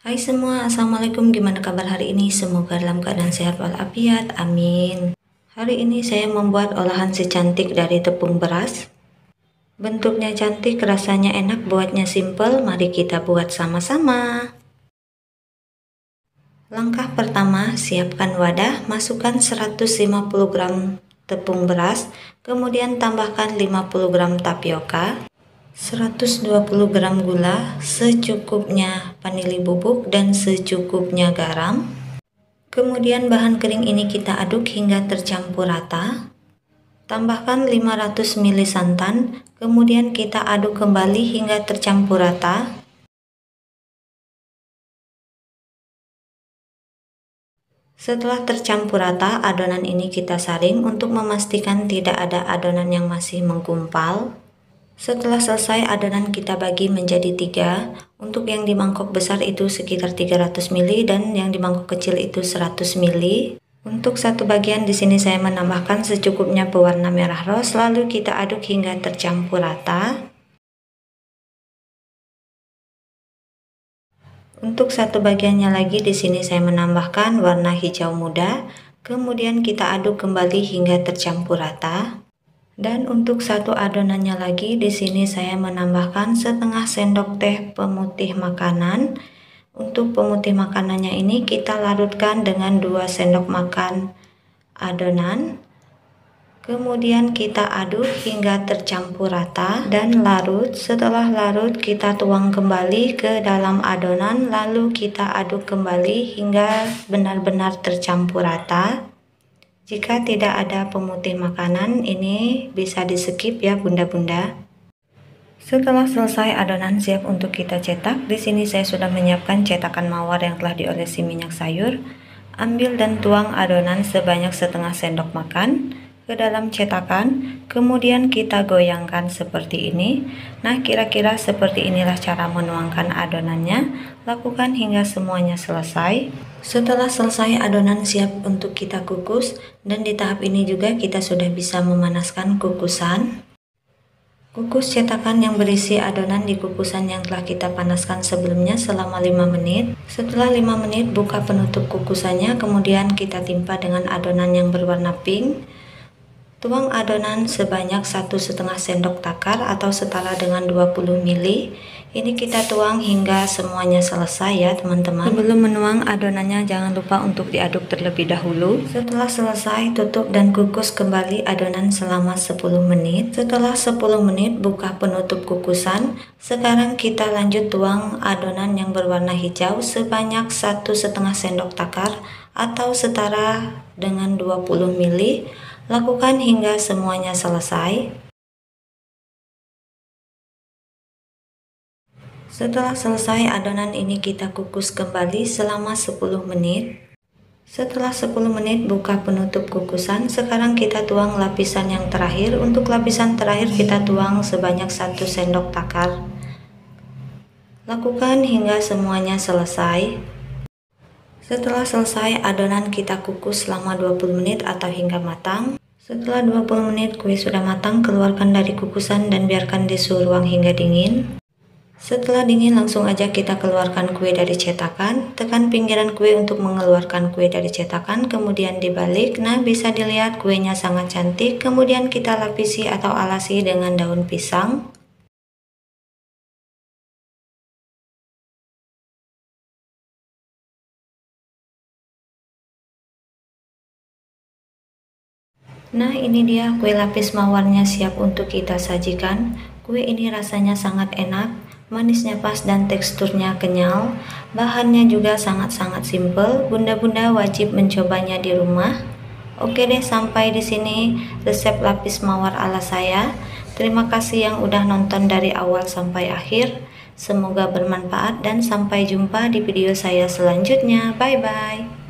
Hai semua, Assalamualaikum. Gimana kabar hari ini? Semoga dalam keadaan sehat walafiat, amin. Hari ini saya membuat olahan secantik dari tepung beras. Bentuknya cantik, rasanya enak, buatnya simple. Mari kita buat sama-sama. Langkah pertama, siapkan wadah, masukkan 150 gram tepung beras, kemudian tambahkan 50 gram tapioka, 120 gram gula, secukupnya vanili bubuk dan secukupnya garam. Kemudian bahan kering ini kita aduk hingga tercampur rata. Tambahkan 500 ml santan, kemudian kita aduk kembali hingga tercampur rata. Setelah tercampur rata, adonan ini kita saring untuk memastikan tidak ada adonan yang masih menggumpal. Setelah selesai, adonan kita bagi menjadi 3. Untuk yang di mangkok besar itu sekitar 300 ml dan yang di mangkok kecil itu 100 ml. Untuk satu bagian di sini saya menambahkan secukupnya pewarna merah rose, lalu kita aduk hingga tercampur rata. Untuk satu bagiannya lagi di sini saya menambahkan warna hijau muda, kemudian kita aduk kembali hingga tercampur rata. Dan untuk satu adonannya lagi di sini saya menambahkan setengah sendok teh pemutih makanan. Untuk pemutih makanannya ini kita larutkan dengan 2 sendok makan adonan. Kemudian kita aduk hingga tercampur rata dan larut. Setelah larut kita tuang kembali ke dalam adonan, lalu kita aduk kembali hingga benar-benar tercampur rata. Jika tidak ada pemutih makanan, ini bisa di skip ya bunda-bunda. Setelah selesai adonan siap untuk kita cetak. Di sini saya sudah menyiapkan cetakan mawar yang telah diolesi minyak sayur. Ambil dan tuang adonan sebanyak setengah sendok makan ke dalam cetakan, kemudian kita goyangkan seperti ini. Nah, kira-kira seperti inilah cara menuangkan adonannya. Lakukan hingga semuanya selesai. Setelah selesai, adonan siap untuk kita kukus, dan di tahap ini juga kita sudah bisa memanaskan kukusan. Kukus cetakan yang berisi adonan di kukusan yang telah kita panaskan sebelumnya selama 5 menit. Setelah 5 menit, buka penutup kukusannya, kemudian kita timpa dengan adonan yang berwarna pink. Tuang adonan sebanyak 1,5 sendok takar atau setara dengan 20 ml. Ini kita tuang hingga semuanya selesai ya teman-teman. Sebelum menuang adonannya jangan lupa untuk diaduk terlebih dahulu. Setelah selesai, tutup dan kukus kembali adonan selama 10 menit. Setelah 10 menit buka penutup kukusan. Sekarang kita lanjut tuang adonan yang berwarna hijau sebanyak 1,5 sendok takar atau setara dengan 20 ml. Lakukan hingga semuanya selesai. Setelah selesai, adonan ini kita kukus kembali selama 10 menit. Setelah 10 menit buka penutup kukusan. Sekarang kita tuang lapisan yang terakhir. Untuk lapisan terakhir kita tuang sebanyak 1 sendok takar. Lakukan hingga semuanya selesai. Setelah selesai, adonan kita kukus selama 20 menit atau hingga matang. Setelah 20 menit kue sudah matang, keluarkan dari kukusan dan biarkan di suhu ruang hingga dingin. Setelah dingin langsung aja kita keluarkan kue dari cetakan. Tekan pinggiran kue untuk mengeluarkan kue dari cetakan, kemudian dibalik. Nah, bisa dilihat kuenya sangat cantik. Kemudian kita lapisi atau alasi dengan daun pisang. Nah, ini dia kue lapis mawarnya siap untuk kita sajikan. Kue ini rasanya sangat enak, manisnya pas dan teksturnya kenyal. Bahannya juga sangat-sangat simpel. Bunda-bunda wajib mencobanya di rumah. Oke deh, sampai di sini resep lapis mawar ala saya. Terima kasih yang udah nonton dari awal sampai akhir. Semoga bermanfaat dan sampai jumpa di video saya selanjutnya. Bye-bye.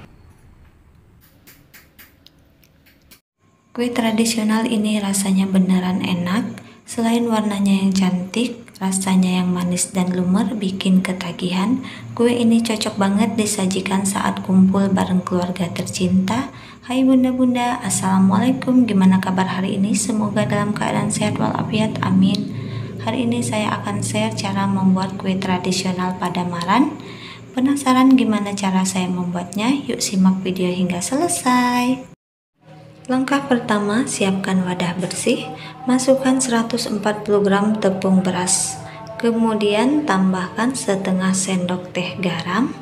Kue tradisional ini rasanya beneran enak. Selain warnanya yang cantik, rasanya yang manis dan lumer bikin ketagihan. Kue ini cocok banget disajikan saat kumpul bareng keluarga tercinta. Hai bunda-bunda, assalamualaikum. Gimana kabar hari ini? Semoga dalam keadaan sehat walafiat, amin. Hari ini saya akan share cara membuat kue tradisional Padamaran. Penasaran gimana cara saya membuatnya? Yuk simak video hingga selesai. Langkah pertama, siapkan wadah bersih, masukkan 140 gram tepung beras, kemudian tambahkan setengah sendok teh garam,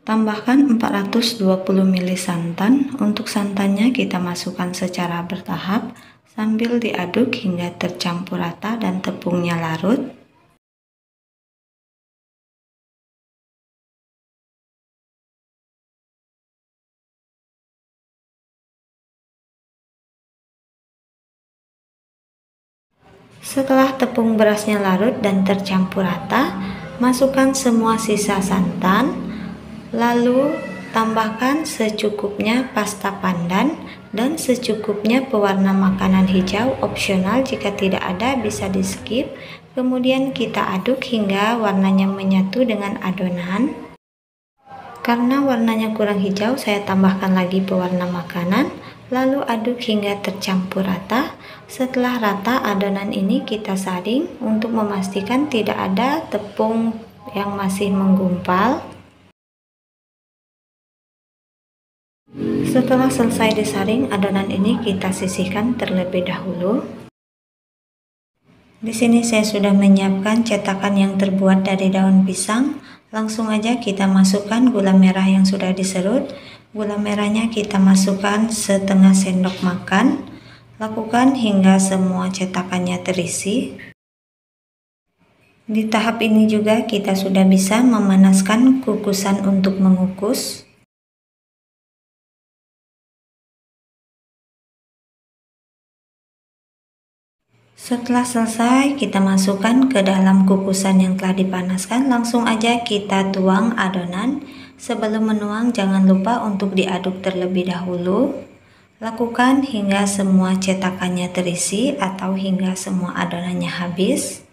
tambahkan 420 ml santan. Untuk santannya kita masukkan secara bertahap sambil diaduk hingga tercampur rata dan tepungnya larut. Setelah tepung berasnya larut dan tercampur rata, masukkan semua sisa santan, lalu tambahkan secukupnya pasta pandan dan secukupnya pewarna makanan hijau, opsional jika tidak ada bisa di skip. Kemudian kita aduk hingga warnanya menyatu dengan adonan. Karena warnanya kurang hijau, saya tambahkan lagi pewarna makanan, lalu aduk hingga tercampur rata. Setelah rata, adonan ini kita saring untuk memastikan tidak ada tepung yang masih menggumpal. Setelah selesai disaring, adonan ini kita sisihkan terlebih dahulu. Di sini saya sudah menyiapkan cetakan yang terbuat dari daun pisang. Langsung aja kita masukkan gula merah yang sudah diserut. Gula merahnya kita masukkan setengah sendok makan. Lakukan hingga semua cetakannya terisi. Di tahap ini juga kita sudah bisa memanaskan kukusan untuk mengukus. Setelah selesai, kita masukkan ke dalam kukusan yang telah dipanaskan. Langsung aja kita tuang adonan. Sebelum menuang, jangan lupa untuk diaduk terlebih dahulu. Lakukan hingga semua cetakannya terisi atau hingga semua adonannya habis.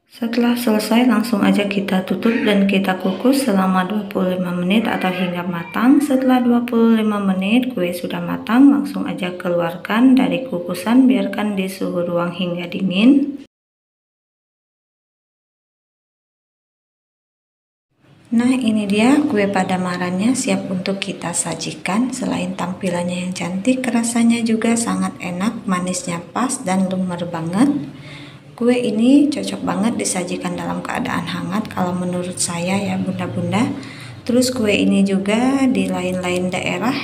Setelah selesai, langsung aja kita tutup dan kita kukus selama 25 menit atau hingga matang. Setelah 25 menit kue sudah matang, langsung aja keluarkan dari kukusan, biarkan di suhu ruang hingga dingin. Nah, ini dia kue padamarannya siap untuk kita sajikan. Selain tampilannya yang cantik, rasanya juga sangat enak, manisnya pas dan lumer banget. Kue ini cocok banget disajikan dalam keadaan hangat kalau menurut saya ya bunda-bunda. Terus kue ini juga di lain-lain daerah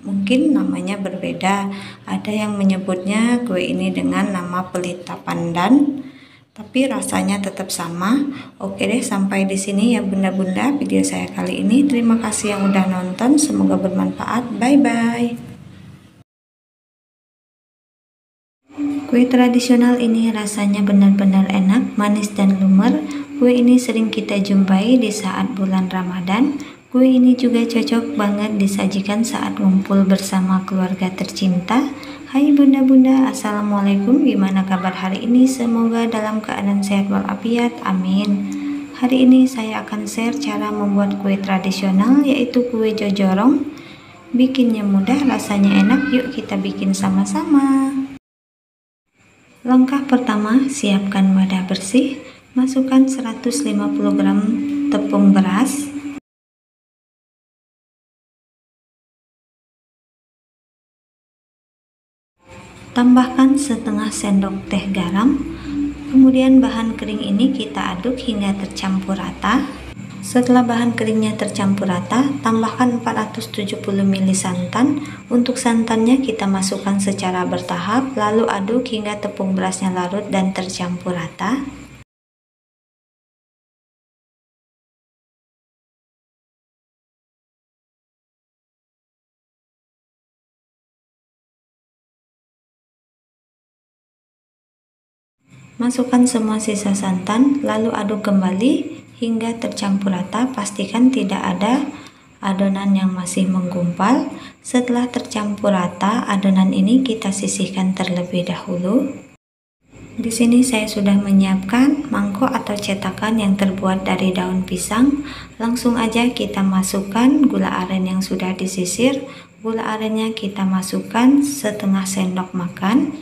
mungkin namanya berbeda. Ada yang menyebutnya kue ini dengan nama pelita pandan, tapi rasanya tetap sama. Oke deh, sampai di sini ya bunda-bunda video saya kali ini. Terima kasih yang udah nonton, semoga bermanfaat. Bye-bye. Kue tradisional ini rasanya benar-benar enak, manis dan lumer. Kue ini sering kita jumpai di saat bulan Ramadan. Kue ini juga cocok banget disajikan saat ngumpul bersama keluarga tercinta. Hai bunda-bunda, assalamualaikum, gimana kabar hari ini? Semoga dalam keadaan sehat walafiat, amin. Hari ini saya akan share cara membuat kue tradisional, yaitu kue jojorong. Bikinnya mudah, rasanya enak, yuk kita bikin sama-sama. Langkah pertama, siapkan wadah bersih, masukkan 150 gram tepung beras, tambahkan setengah sendok teh garam, kemudian bahan kering ini kita aduk hingga tercampur rata. Setelah bahan keringnya tercampur rata, tambahkan 470 ml santan. Untuk santannya kita masukkan secara bertahap, lalu aduk hingga tepung berasnya larut dan tercampur rata. Masukkan semua sisa santan, lalu aduk kembali hingga tercampur rata. Pastikan tidak ada adonan yang masih menggumpal. Setelah tercampur rata, adonan ini kita sisihkan terlebih dahulu. Di sini saya sudah menyiapkan mangkok atau cetakan yang terbuat dari daun pisang. Langsung aja kita masukkan gula aren yang sudah disisir. Gula arennya kita masukkan setengah sendok makan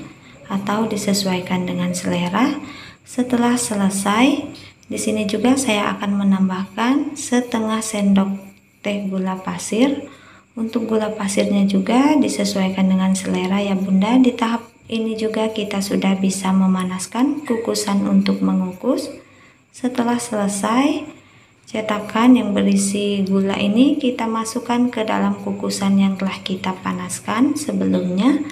atau disesuaikan dengan selera. Setelah selesai, di sini juga saya akan menambahkan setengah sendok teh gula pasir. Untuk gula pasirnya juga disesuaikan dengan selera ya Bunda. Di tahap ini juga kita sudah bisa memanaskan kukusan untuk mengukus. Setelah selesai, cetakan yang berisi gula ini kita masukkan ke dalam kukusan yang telah kita panaskan sebelumnya.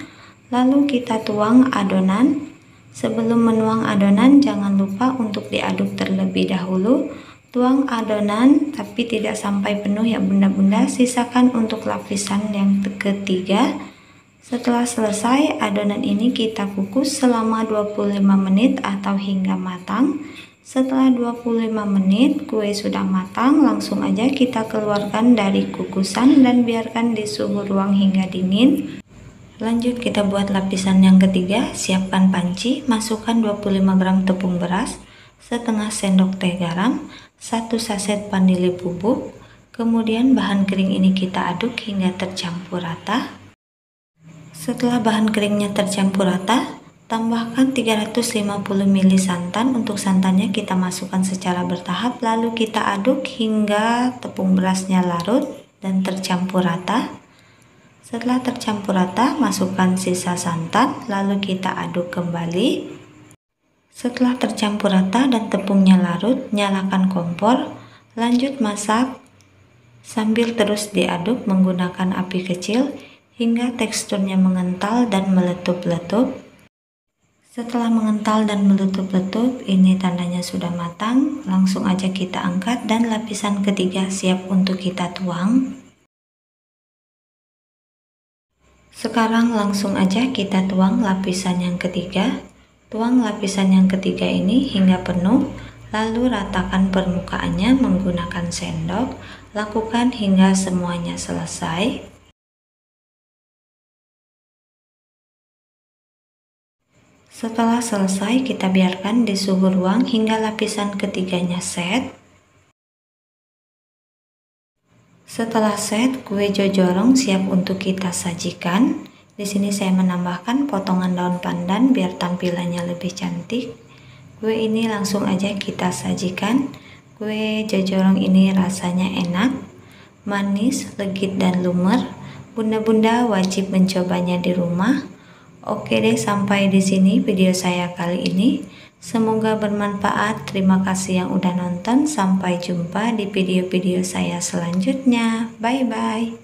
Lalu kita tuang adonan. Sebelum menuang adonan, jangan lupa untuk diaduk terlebih dahulu. Tuang adonan tapi tidak sampai penuh ya Bunda-bunda, sisakan untuk lapisan yang ketiga. Setelah selesai, adonan ini kita kukus selama 25 menit atau hingga matang. Setelah 25 menit kue sudah matang, langsung aja kita keluarkan dari kukusan dan biarkan di suhu ruang hingga dingin. Lanjut kita buat lapisan yang ketiga. Siapkan panci, masukkan 25 gram tepung beras, setengah sendok teh garam, 1 saset vanili bubuk. Kemudian bahan kering ini kita aduk hingga tercampur rata. Setelah bahan keringnya tercampur rata, tambahkan 350 ml santan. Untuk santannya kita masukkan secara bertahap, lalu kita aduk hingga tepung berasnya larut dan tercampur rata. Setelah tercampur rata, masukkan sisa santan, lalu kita aduk kembali. Setelah tercampur rata dan tepungnya larut, nyalakan kompor. Lanjut masak sambil terus diaduk menggunakan api kecil hingga teksturnya mengental dan meletup-letup. Setelah mengental dan meletup-letup, ini tandanya sudah matang. Langsung aja kita angkat dan lapisan ketiga siap untuk kita tuang. Sekarang langsung aja kita tuang lapisan yang ketiga. Tuang lapisan yang ketiga ini hingga penuh, lalu ratakan permukaannya menggunakan sendok. Lakukan hingga semuanya selesai. Setelah selesai, kita biarkan di suhu ruang hingga lapisan ketiganya set. Setelah set, kue jojorong siap untuk kita sajikan. Di sini saya menambahkan potongan daun pandan biar tampilannya lebih cantik. Kue ini langsung aja kita sajikan. Kue jojorong ini rasanya enak, manis, legit dan lumer. Bunda-bunda wajib mencobanya di rumah. Oke deh, sampai di sini video saya kali ini. Semoga bermanfaat. Terima kasih yang udah nonton. Sampai jumpa di video-video saya selanjutnya. Bye-bye.